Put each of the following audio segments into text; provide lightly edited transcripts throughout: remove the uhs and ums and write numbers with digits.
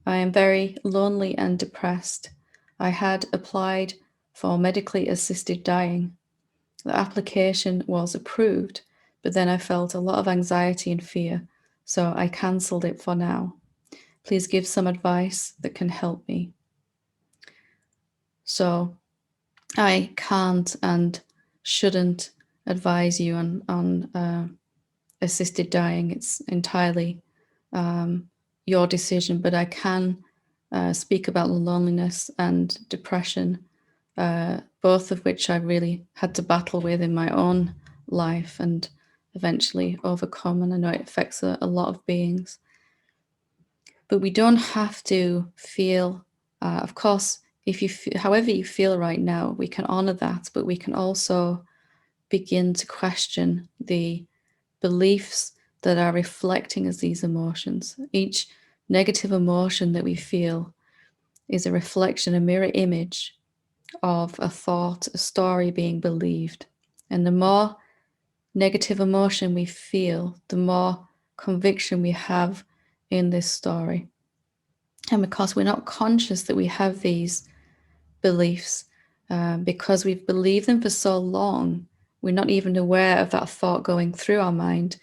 I am very lonely and depressed. I had applied for medically assisted dying. The application was approved, but then I felt a lot of anxiety and fear, so I cancelled it for now. Please give some advice that can help me. So I can't and shouldn't advise you on assisted dying. It's entirely your decision, but I can speak about loneliness and depression, both of which I really had to battle with in my own life and eventually overcome. And I know it affects a lot of beings. But we don't have to feel, of course, if you however you feel right now, we can honor that, but we can also begin to question the beliefs that are reflecting as these emotions. Each negative emotion that we feel is a reflection, a mirror image of a thought, a story being believed. And the more negative emotion we feel, the more conviction we have in this story. And because we're not conscious that we have these beliefs, because we've believed them for so long, we're not even aware of that thought going through our mind.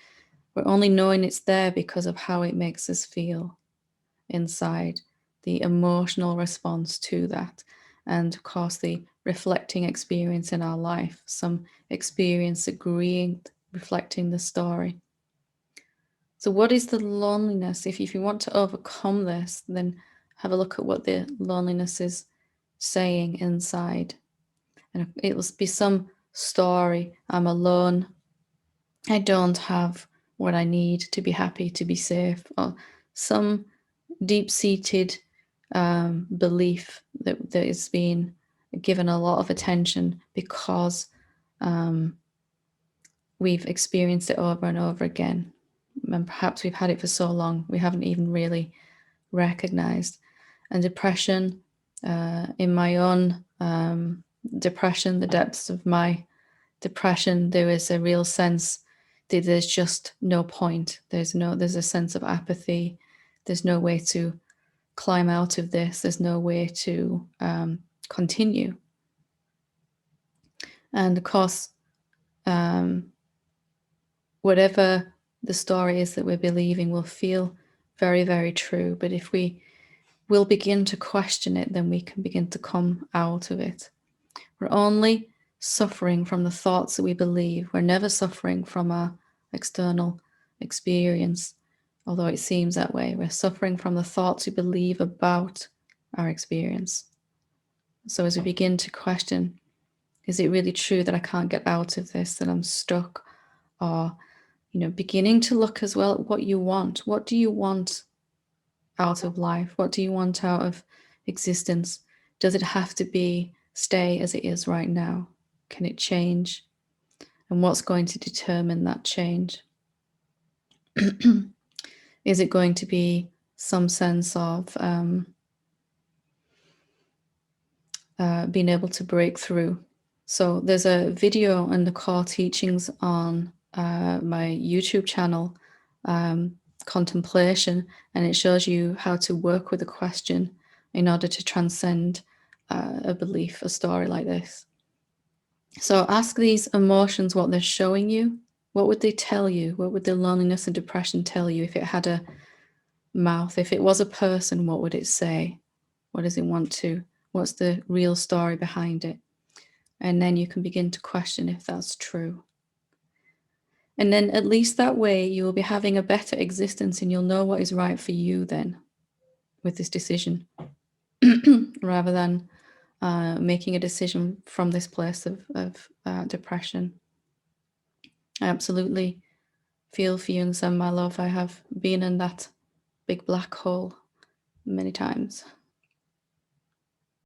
We're only knowing it's there because of how it makes us feel inside, the emotional response to that. And of course, the reflecting experience in our life, some experience agreeing, reflecting the story. So what is the loneliness? If you want to overcome this, then have a look at what the loneliness is saying inside. And it will be some story. I'm alone. I don't have what I need to be happy, to be safe, or some deep-seated belief that is being given a lot of attention because we've experienced it over and over again. And perhaps we've had it for so long, we haven't even really recognized. And depression, in my own depression, the depths of my depression, there is a real sense that there's just no point. There's a sense of apathy. There's no way to climb out of this. There's no way to continue. And of course, whatever the story is that we're believing will feel very, very true. But if we will begin to question it, then we can begin to come out of it. We're only suffering from the thoughts that we believe. We're never suffering from our external experience, although it seems that way. We're suffering from the thoughts we believe about our experience. So as we begin to question, is it really true that I can't get out of this, that I'm stuck? Or, beginning to look as well at what you want. What do you want out of life? What do you want out of existence? Does it have to stay as it is right now? Can it change? And what's going to determine that change? Is it going to be some sense of being able to break through? So there's a video in the core teachings on my YouTube channel, Contemplation, and it shows you how to work with a question in order to transcend a belief, a story like this. So ask these emotions what they're showing you. What would they tell you? What would the loneliness and depression tell you if it had a mouth? If it was a person, what would it say? What does it want to? What's the real story behind it? And then you can begin to question if that's true. And then at least that way you will be having a better existence and you'll know what is right for you then with this decision rather than making a decision from this place of depression. I absolutely feel for you and send my love. I have been in that big black hole many times.